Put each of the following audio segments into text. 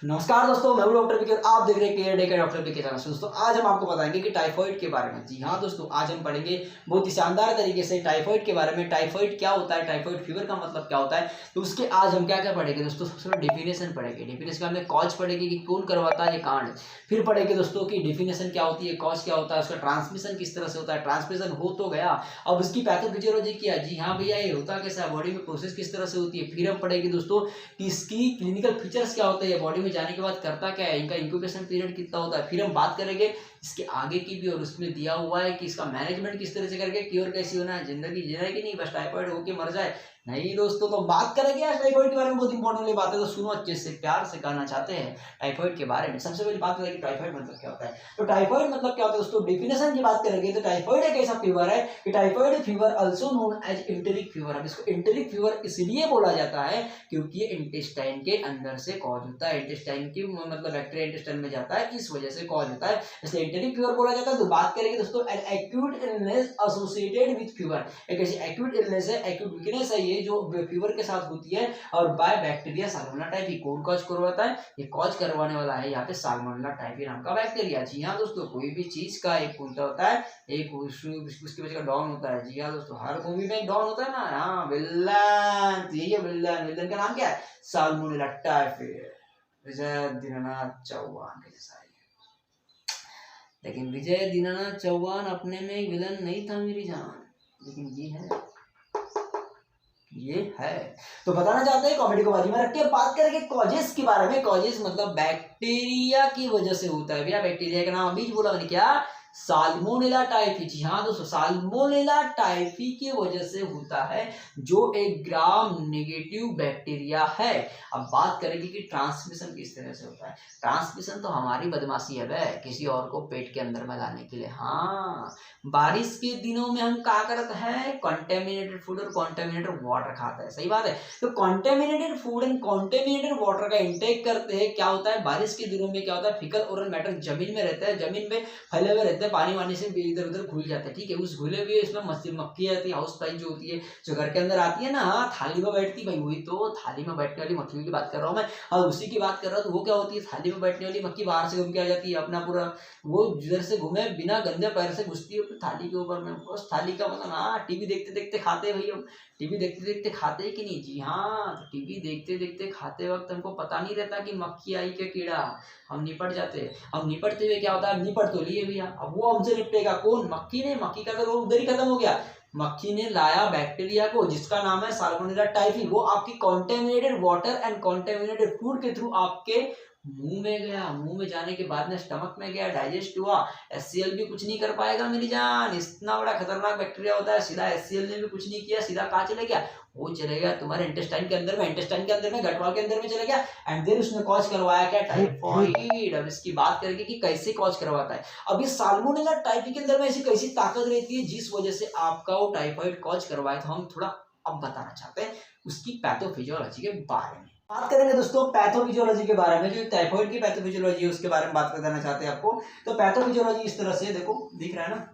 नमस्कार दोस्तों, मैं हूं डॉक्टर पीके और आप देख रहे हैं केयर डे का डॉक्टर पीके चैनल। दोस्तों आज हम आपको बताएंगे कि टाइफाइड के बारे में। जी हाँ दोस्तों, आज हम पढ़ेंगे बहुत ही शानदार तरीके से टाइफाइड के बारे में। टाइफाइड क्या होता है, टाइफाइड फीवर का मतलब क्या होता है, तो उसके आज हम क्या क्या पढ़ेंगे दोस्तों। सबसे पहले डेफिनेशन पढ़ेंगे, डेफिनेशन में कॉज पढ़ेंगे कि कौन करवाता है ये कांड। फिर पढ़ेंगे दोस्तों की डेफिनेशन क्या होती है, कॉज क्या होता है, उसका ट्रांसमिशन किस तरह से होता है, ट्रांसमिशन हो तो गया, अब उसकी पैथोफिजियोलॉजी क्या। जी हाँ भैया, ये होता कैसा है, बॉडी में प्रोसेस किस तरह से होती है। फिर हम पढ़ेंगे दोस्तों कि इसकी क्लिनिकल फीचर्स क्या होते हैं, बॉडी में जाने के बाद करता क्या है, इनका इंक्यूबेशन पीरियड कितना होता है। फिर हम बात करेंगे इसके आगे की भी, और उसमें दिया हुआ है कि इसका मैनेजमेंट किस तरह से करके क्योर कैसी होना है। जिंदगी जीना की नहीं, बस टाइफाइड होके मर जाए नहीं दोस्तों। तो बात करेंगे आज टाइफाइड के बारे में, बहुत इंपॉर्टेंट वाली बात है, तो सुनो अच्छे से, प्यार से कहना चाहते हैं टाइफाइड के बारे में। सबसे पहली बात करेंगे टाइफाइड मतलब क्या होता है। तो टाइफाइड मतलब क्या होता है दोस्तों, डेफिनेशन की बात करेंगे तो टाइफाइड एक ऐसा फीवर है कि typhoid fever also known as enteric fever. अब इसको एंटेरिक फीवर इसलिए बोला जाता है क्योंकि ये इंटेस्टाइन के अंदर से कॉज होता है। इंटेस्टाइन की मतलब बैक्टीरिया इंटेस्टाइन में जाता है, इस वजह से कॉज होता है, इसलिए एंटेरिक फीवर बोला जाता है। तो बात करेंगे दोस्तों an acute illness associated with fever. एक ऐसी एक्यूट इलनेस है, एक्यूट वीकनेस है ये, जो फीवर के साथ होती है और बाय बैक्टीरिया साल्मोनेला टाइफी। कौन कॉज करवाता है, ये कॉज करवाने वाला है यहाँ पे साल्मोनेला टाइफी नाम का बैक्टीरिया। जी हाँ दोस्तों, कोई भी चीज का एक उल्टा होता है, एक उसकी वजह का डाउन होता है। जी हाँ दोस्तों, हर मूवी में एक डाउन होता है ना। हाँ विलन, यही है विलन। विलन का नाम क्या है, साल्मोनेला टाइफी। विजय दीनानाथ चौहान के जैसा है, लेकिन विजय दीनानाथ चौहान अपने में एक विलन नहीं था मेरी जान, लेकिन ये है। तो बताना चाहते हैं, कॉमेडी को बाजी में रख के बात करेंगे कॉजेस के बारे में। कॉजेस मतलब बैक्टीरिया की वजह से होता है। भैया बैक्टीरिया का नाम अभी बोला मैंने, क्या, साल्मोनेला टाइफी। जी हाँ दोस्तों, साल्मोनेला टाइफी की वजह से होता है, जो एक ग्राम नेगेटिव बैक्टीरिया है। अब बात करेंगे कि ट्रांसमिशन किस तरह से होता है। ट्रांसमिशन तो हमारी बदमाशी है बे, किसी और को पेट के अंदर में लाने के लिए। हाँ, बारिश के दिनों में हम क्या करते हैं, कॉन्टेमिनेटेड फूड और कॉन्टेमिनेटेड वाटर खाते हैं। सही बात है। तो contaminated food and contaminated water का इंटेक करते हैं, क्या होता है, बारिश के दिनों में क्या होता है, फीकल ओरल मैटर जमीन में रहता है, जमीन में फैले हुए रहते हैं, पानी वानी से इधर उधर घुल जाते हैं। ठीक है, उस घुले हुए इसमें मक्खी आती है, हाउस फ्लाई जो होती है, जो घर के अंदर आती है ना, हाँ, थाली में बैठती, भाई वही तो थाली में बैठने वाली मक्खियों की बात कर रहा हूँ मैं। और उसी की बात कर रहा हूँ, तो वो क्या होती है, थाली में बैठने वाली मक्खी बाहर से घूम के आ जाती है, अपना पूरा वो जिधर से घूमे बिना गंदे पैर से घुसती है थाली के ऊपर में। उस थाली का मतलब, हाँ, टीवी देखते देखते खाते हैं भैया, टीवी देखते देखते खाते हैं कि नहीं। जी हाँ, तो टीवी देखते देखते खाते वक्त हमको पता नहीं रहता कि मक्खी आई क्या कीड़ा, हम निपट जाते हैं। हम निपटते हुए क्या होता है, निपट तो लिए भैया, अब वो हमसे निपटेगा कौन, मक्खी ने। मक्खी का तो उधर ही खत्म हो गया। मक्खी ने लाया बैक्टीरिया को जिसका नाम है साल्मोनेला टाइफी, वो आपकी contaminated water and contaminated food के थ्रू आपके मुंह में गया। मुंह में जाने के बाद में स्टमक में गया, डाइजेस्ट हुआ, एचसीएल भी कुछ नहीं कर पाएगा मेरी जान। इतना बड़ा खतरनाक बैक्टीरिया होता है, सीधा एचसीएल ने भी कुछ नहीं किया, सीधा कहाँ चले गया, वो चले गया तुम्हारे इंटेस्टाइन के अंदर में, इंटेस्टाइन के अंदर में, गटवाल के अंदर में चले गया, एंड देन उसने कॉज करवाया क्या, टाइफाइड। अब इसकी बात करेंगे कि कैसे कॉज करवाता है। अब ये साल्मोनेला टाइफी के अंदर में ऐसी कैसी ताकत रहती है जिस वजह से आपका वो टाइफाइड कॉज करवाया, तो हम थोड़ा अब बताना चाहते हैं उसकी पैथोफिजियोलॉजी के बारे में। बात करेंगे दोस्तों पैथोफिजियोलॉजी के बारे में, जो टाइफाइड की पैथोफिजियोलॉजी है उसके बारे में बात करना चाहते हैं आपको। तो पैथोफिजियोलॉजी इस तरह से देखो, दिख रहा है ना,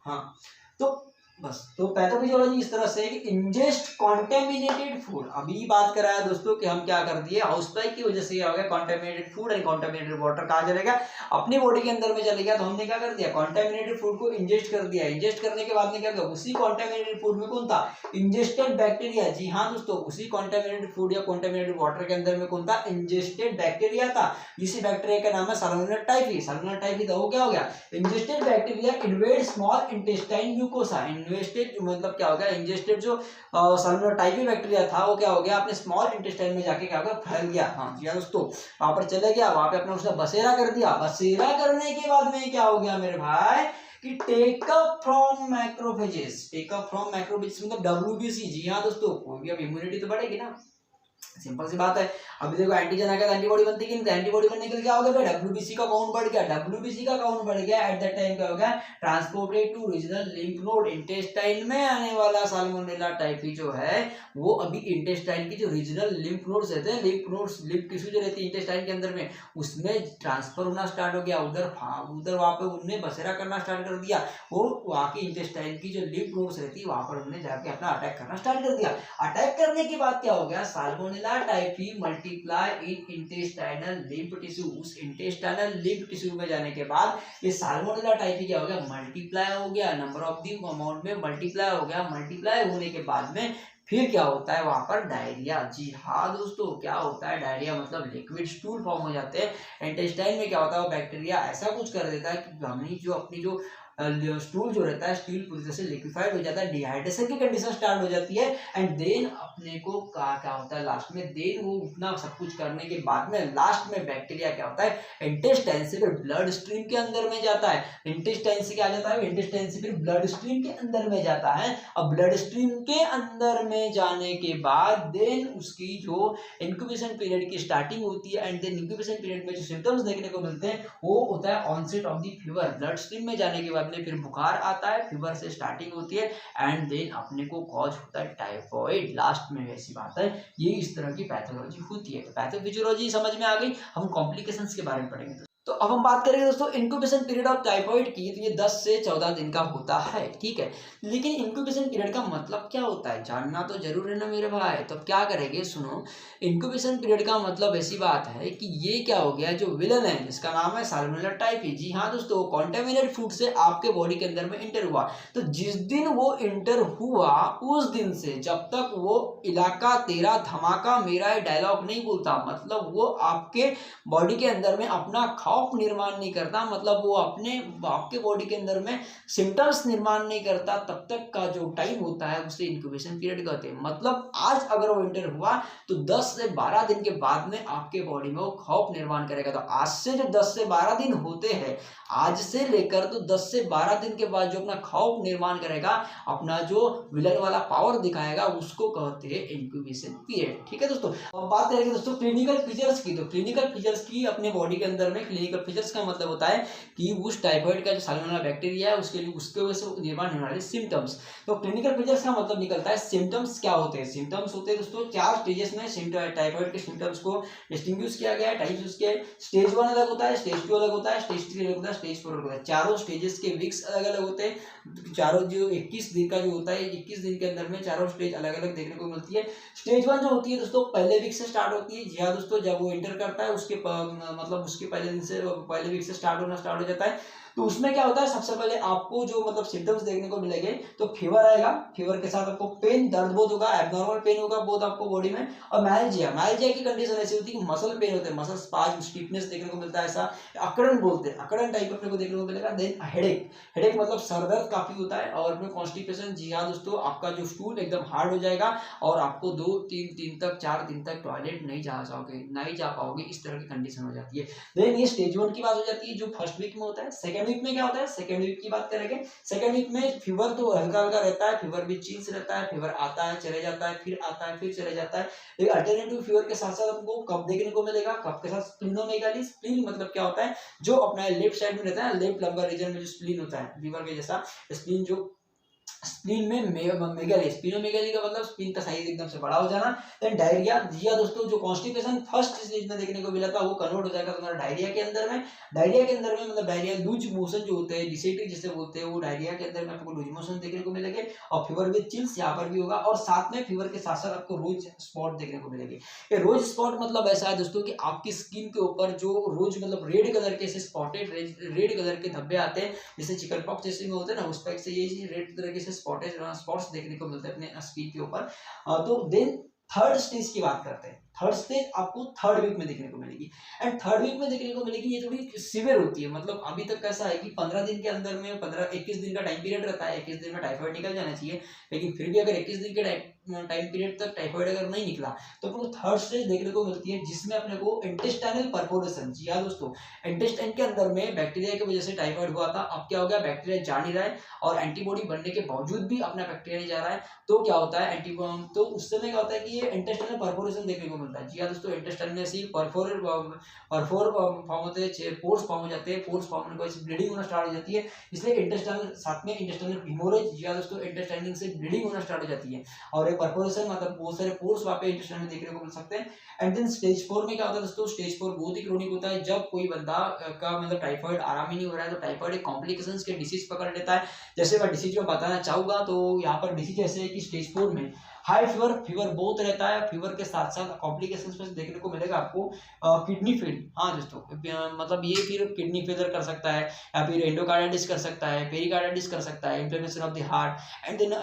हाँ, तो बस, तो पैथोफिजियोलॉजी इस तरह से कि इंजेस्ट कॉन्टेमिनेटेड फूड। अभी बात कराया दोस्तों कि हम क्या कर दिए, हाउस फ्लाई की वजह से क्या हो गया, contaminated food and contaminated water कहाँ चले गया, अपनी बॉडी के अंदर में चले गया। तो हमने क्या कर दिया, कॉन्टेमिनेटेड फूड को इंजेस्ट कर दिया। इंजेस्ट करने के बाद में क्या किया, उसी कॉन्टेमिनेटेड फूड में कौन था, इंजेस्टेड बैक्टीरिया। जी हाँ दोस्तों, उसी कॉन्टेमिनेटेड फूड या कॉन्टेमिनेटेड वाटर के अंदर में कौन था, इंजेस्टेड बैक्टीरिया था। इसी बैक्टीरिया का नाम है साल्मोनेला टाइफी। साल्मोनेला टाइफी तो क्या हो गया, ingested bacteria invade small intestine mucosa. Invested मतलब क्या हो गया, इंजेस्टेड जो साल्मोनेला टाइफी बैक्टीरिया था वो क्या हो गया, अपने स्मॉल इंटेस्टाइन में जाके क्या हो गया, फैल गया। हाँ जी दोस्तों, वहां पर चले गया, वहां पे अपना उसने बसेरा कर दिया। बसेरा करने के बाद में क्या हो गया मेरे भाई, कि take up from macrophages. Take up from macrophages मतलब डब्ल्यूबीसी। जी हाँ दोस्तों, कोई भी अब इम्यूनिटी तो बढ़ेगी ना, सिंपल सी बात है। अभी देखो एंटीजन आ गया, एंटीबॉडी बनती है, एंटीबॉडी बनने के लिए क्या हो गया, डब्ल्यूबीसी का काउंट बढ़ गया। डब्ल्यूबीसी का काउंट बढ़ गया, एट दैट टाइम क्या हो गया, transported to regional lymph node. Intestine में आने वाला साल्मोनेला टाइफी जो है वो अभी इंटेस्टाइन की जो रीजनल लिम्फ नोड्स रहते हैं, लिम्फ नोड्स, लिम्फ टिश्यू जो रहती है इंटेस्टाइन के अंदर में, उसमें ट्रांसफर होना स्टार्ट हो गया। उधर वहां पे उनने बसेरा करना स्टार्ट कर दिया। वो वहां की इंटेस्टाइन की जो लिम्फ नोड्स रहती है वहां पर उन्होंने जाके अपना अटैक करना स्टार्ट कर दिया। अटैक करने के बाद क्या हो गया, salmonella salmonella typhi multiply in intestinal lymph tissue. उस इंटेस्टाइनल लिम्फ टिश्यू में जाने के बाद ये साल्मोनेला टाइफी क्या हो गया, मल्टीप्लाई हो गया, नंबर ऑफ दी अमाउंट में मल्टीप्लाई हो गया। मल्टीप्लाई होने के बाद में फिर क्या होता है वहां पर, डायरिया। जी हाँ दोस्तों, क्या होता है डायरिया, मतलब लिक्विड स्टूल फॉर्म हो जाते हैं। इंटेस्टाइन में क्या होता है, वो बैक्टीरिया ऐसा कुछ कर देता है कि हमने जो अपनी जो स्टूल जो रहता है, स्टील पूरी तरह से लिक्विफाइड हो जाता है, डिहाइड्रेशन की कंडीशन स्टार्ट हो जाती है। एंड देन अपने को क्या होता है लास्ट में, देन वो उतना सब कुछ करने के बाद में लास्ट में बैक्टीरिया क्या होता है, इंटेस्टाइन से फिर ब्लड स्ट्रीम के अंदर में जाता है। इंटेस्टाइन से क्या जाता है, इंटेस्टाइन से फिर ब्लड स्ट्रीम के अंदर में जाता है। अब ब्लड स्ट्रीम के अंदर में जाने के बाद देन उसकी जो इंक्यूबेशन पीरियड की स्टार्टिंग होती है। एंड देन इंक्यूबेशन पीरियड में जो सिम्टम्स देखने को मिलते हैं वो होता है onset of the fever. Blood stream में जाने के बाद में फिर बुखार आता है, फीवर से स्टार्टिंग होती है एंड देन अपने को कॉज होता है टाइफॉइड लास्ट में। ऐसी बात है, ये इस तरह की पैथोलॉजी होती है। तो पैथोफिजियोलॉजी समझ में आ गई, हम कॉम्प्लिकेशंस के बारे में पढ़ेंगे। तो अब हम बात करेंगे दोस्तों इंक्यूबेशन पीरियड ऑफ टाइफॉइड की। तो ये 10 से 14 दिन का होता है, ठीक है। लेकिन इंक्यूबेशन पीरियड का मतलब क्या होता है, जानना तो जरूर है ना मेरे भाई। तो क्या करेंगे, सुनो। इंक्यूबेशन पीरियड का मतलब ऐसी बात है कि ये क्या हो गया, जो विलन है जिसका नाम है साल्मोनेला टाइफी, जी हाँ दोस्तों, कॉन्टेमिनेट फूड से आपके बॉडी के अंदर में इंटर हुआ। तो जिस दिन वो इंटर हुआ उस दिन से जब तक वो इलाका तेरा धमाका मेरा डायलॉग नहीं बोलता, मतलब वो आपके बॉडी के अंदर में अपना खौफ निर्माण नहीं करता, मतलब वो अपने आपके बॉडी के अंदर में सिम्टम्स निर्माण नहीं करता, तब तक का जो टाइम होता है उसे इंक्यूबेशन पीरियड कहते हैं। मतलब आज अगर वो इंटर हुआ तो 10 से 12 दिन के बाद में आपके बॉडी में वो खौफ निर्माण करेगा। तो आज से जो 10 से 12 दिन होते हैं, आज से लेकर तो 10 से 12 दिन के बाद जो अपना खौफ निर्माण करेगा, अपना जो विलन वाला पावर दिखाएगा, उसको कहते हैं इंक्यूबेशन पीरियड, ठीक है दोस्तों। अब बात करेंगे दोस्तों क्लिनिकल फीचर्स की। तो क्लिनिकल फीचर्स की अपने बॉडी के अंदर में, क्लिनिकल फीचर्स का मतलब होता है कि उस टाइफाइड का जो साल्मोनेला बैक्टीरिया है उसके लिए उसके वजह से निर्माण होने वाले सिम्टम्स। तो क्लिनिकल फीचर्स का मतलब निकलता है सिम्टम्स क्या होते हैं। सिम्टम्स होते हैं दोस्तों 4 स्टेजेस में टाइफाइड के सिम्टम्स को डिस्टिंग्विश किया गया है। टाइप्स उसके स्टेज 1 अलग होता है, स्टेज 2 अलग होता है, स्टेज 3 अलग होता है, स्टेज 4 अलग होता है। चारों स्टेजेस के वीक्स अलग अलग होते हैं। चारों जो 21 दिन का जो होता है, 21 दिन के अंदर में चारों स्टेज अलग अलग देखने को मिलती है। स्टेज 1 जो होती है दोस्तों पहले वीक से स्टार्ट होती है। जी हाँ दोस्तों, जब वो एंटर करता है उसके मतलब उसके पहले दिन से, पहले वीक से स्टार्ट हो जाता है। तो उसमें क्या होता है, सबसे पहले आपको जो मतलब सिम्टम्स देखने को मिलेंगे, तो फीवर आएगा, फीवर के साथ आपको पेन, दर्द बहुत होगा, एबनॉर्मल पेन होगा बहुत आपको बॉडी में। और मैल्जिया की कंडीशन ऐसी होती है कि मसल पेन होते हैं, मसल स्पाज्म, स्टिफनेस देखने को मिलता है, ऐसा अकड़न बोलते हैं, अकड़न टाइप अपने को देखने को मिलेगा। देन हेडेक मतलब सर दर्द काफी होता है। और अपने कॉन्स्टिपेशन, जी हाँ दोस्तों, आपका जो स्टूल एकदम हार्ड हो जाएगा और आपको 2-3 दिन तक, 4 दिन तक टॉयलेट नहीं जा पाओगे, इस तरह की कंडीशन हो जाती है। देन ये स्टेज 1 की बात हो जाती है जो फर्स्ट वीक में होता है। सेकंड वीक में क्या होता है, सेकंड वीक की बात करेंगे। सेकंड वीक में फीवर तो हल्का हल्का रहता है, फीवर भी चिल्स रहता है, फीवर आता है चले जाता है, फिर आता है फिर चले जाता है। एक अल्टरनेटिव फीवर के साथ साथ आपको कफ देखने को मिलेगा। कफ के साथ स्प्लीनोमेगाली, स्प्लीन मतलब क्या होता है, जो अपना लेफ्ट साइड में रहता है, लेफ्ट लंबर रीजन में जो स्प्लीन होता है, लीवर के जैसा स्प्लीन, जो स्प्लीन में मेगाली, स्प्लीनोमेगाली का मतलब स्प्लीन का साइज एकदम से बड़ा हो जाना। देन डायरिया, जी हाँ दोस्तों, जो कॉन्स्टिपेशन फर्स्ट स्टेज में देखने को मिला था वो कन्वर्ट हो जाएगा तुम्हारा डायरिया के अंदर में। डायरिया के अंदर में मतलब डायरिया लूज मोशन जो होते हैं, डिसेंट्री जिसे बोलते हैं, वो डायरिया के अंदर में आपको लूज मोशन देखने को मिलेंगे। और फीवर विद चिल्स यहाँ पर भी होगा। और साथ में फीवर के साथ साथ आपको रोज स्पॉट देखने को मिलेंगे। ये रोज स्पॉट मतलब ऐसा है दोस्तों कि आपकी स्किन के ऊपर जो रोज मतलब रेड कलर के स्पॉटेड रेड कलर के धब्बे आते हैं, जैसे चिकन पॉक्स जैसे में होते हैं ना, उस टाइप से ये रेड कलर के स्पॉट्स देखने को मिलते हैं अपने स्किन के ऊपर। तो देन थर्ड स्टेज की बात करते हैं। थर्ड स्टेज आपको थर्ड वीक में देखने को मिलेगी। एंड थर्ड वीक में देखने को मिलेगी, ये थोड़ी सीवियर होती है। मतलब अभी तक कैसा है कि 15 दिन के अंदर में 21 दिन का टाइम पीरियड रहता है, 21 दिन में टाइफाइड निकल जाना चाहिए। लेकिन फिर भी अगर 21 दिन के टाइम पीरियड तक टाइफाइड अगर नहीं निकला तो अपने को थर्ड स्टेज देखने को मिलती है, जिसमें अपने को इंटेस्टाइनल परफोरेशन, जी हाँ दोस्तों, इंटेस्टाइन के अंदर में बैक्टीरिया की वजह से टाइफाइड हुआ था। अब क्या हो गया, बैक्टीरिया जा नहीं रहा है और एंटीबॉडी बनने के बावजूद भी अपना बैक्टीरिया नहीं जा रहा है। तो क्या होता है, तो उस समय क्या होता है कि ये इंटेस्टाइनल परफोरेशन देखने को मिलता है। जी हाँ दोस्तों, इंटेस्टाइन में से परफोर फॉर्म होते हैं, पोर्स फॉर्म हो जाते हैं, पोर्स फॉर्म होने की वजह से ब्लीडिंग होना स्टार्ट हो जाती है। इसलिए इंटेस्टाइनल, साथ में इंटेस्टाइनल हेमोरेज, जी हाँ दोस्तों, इंटेस्टाइनिंग से ब्लीडिंग होना स्टार्ट हो जाती है। और एक परफोरेशन मतलब बहुत सारे पोर्स वहाँ पे इंटेस्टाइन में देखने को मिल सकते हैं। एंड देन स्टेज 4 में क्या होता है दोस्तों, स्टेज 4 बहुत ही क्रोनिक होता है। जब कोई बंदा का मतलब टाइफाइड आराम ही नहीं हो रहा है, तो टाइफाइड एक कॉम्प्लिकेशंस के डिसीज पकड़ लेता है। जैसे मैं डिसीज में बताना चाहूंगा, तो यहाँ पर डिसीज ऐसे है कि स्टेज 4 में हाई फीवर, फीवर बहुत रहता है, फीवर के साथ साथ कॉम्प्लिकेशंस में देखने को मिलेगा आपको किडनी फेल। हाँ दोस्तों, मतलब ये फिर किडनी फेलियर कर सकता है, या फिर एंडोकार्डाइटिस कर सकता है, पेरिकार्डाइटिस कर सकता है, inflammation of the heart and then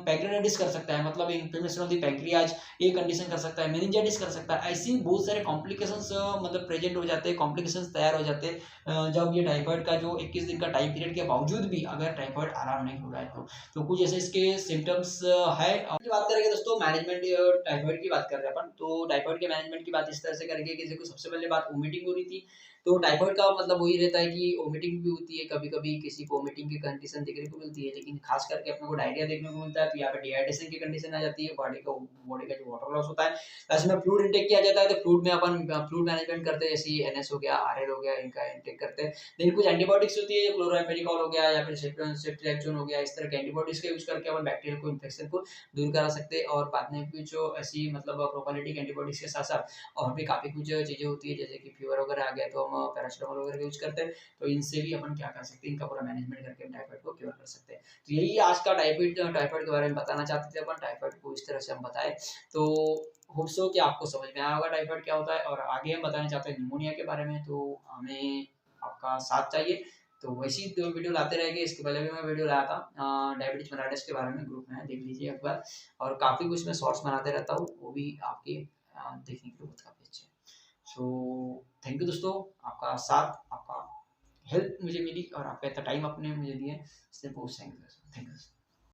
pancreatitis कर सकता है, मतलब इन्फ्लेमेशन ऑफ द पैंक्रियाज, ये कंडीशन कर सकता है, मेनिंजाइटिस कर सकता है। ऐसी बहुत सारे कॉम्प्लिकेशंस मतलब प्रेजेंट हो जाते हैं, कॉम्प्लिकेशंस तैयार हो जाते हैं जब ये टाइफाइड का जो 21 दिन का टाइम पीरियड के बावजूद भी अगर टाइफाइड आराम नहीं हो रहा है तो कुछ ऐसे इसके सिम्टम्स है। अपनी बात करेंगे दोस्तों मैनेजमेंट टाइफाइड की बात कर रहे हैं अपन, तो टाइफाइड के मैनेजमेंट की बात इस तरह से करेंगे कि देखो सबसे पहले बात वोमिटिंग हो रही थी, तो टाइफाइड का मतलब वही रहता है कि वोमिटिंग भी होती है, कभी कभी किसी को वोमिटिंग की कंडीशन देखने को मिलती है, लेकिन खास करके अपने को डायरिया देखने को मिलता है, तो यहाँ पे डिहाइड्रेशन की कंडीशन आ जाती है, बॉडी का जो वाटर लॉस होता है। ऐसे में फ्लूइड इंटेक किया जाता है, तो फ्लूइड में अपन फ्लूइड मैनेजमेंट करते हैं, जैसे एनएस हो गया, आरएल हो गया, इनका इंटेक करते हैं। देन कुछ एंटीबायोटिक्स होती है, क्लोराम्फेनिकॉल हो गया या फिर सेफ्ट्रिएक्सोन हो गया, इस तरह के एंटीबायोटिक्स का यूज करके अपन बैक्टीरियल को इन्फेक्शन को दूर करा सकते हैं। और बाद में कुछ ऐसी मतलब प्रोपाइलिटिक एंटीबायोटिक्स के साथ साथ और भी काफी कुछ चीजें होती है, जैसे कि फीवर वगैरह आ गया तो हम पैरासिटामोल वगैरह यूज करते हैं, तो इनसे भी अपन क्या कर सकते हैं, इनका पूरा मैनेजमेंट करके टाइफाइड को क्योर कर सकते हैं। तो यही आज का टाइफाइड के बारे में बताना चाहते थे अपन, टाइफाइड को इस तरह से हम बताए, तो होप सो कि आपको समझ में आया होगा टाइफाइड क्या होता है। और आगे हम बताना चाहते हैं निमोनिया के बारे में, तो हमें आपका साथ चाहिए, तो वैसी दो वीडियो लाते रहेंगे। इसके पहले भी मैं वीडियो लाया था डायबिटीज मेलाइटिस के बारे में, ग्रुप में है, देख लीजिए एक बार। और काफ़ी कुछ मैं शॉर्ट्स बनाते रहता हूँ, वो भी आपके देखने के लिए बहुत काफ़ी अच्छे हैं। सो थैंक यू दोस्तों, आपका साथ, आपका हेल्प मुझे मिली और आपका इतना टाइम आपने मुझे दिया, इसलिए बहुत थैंक यू।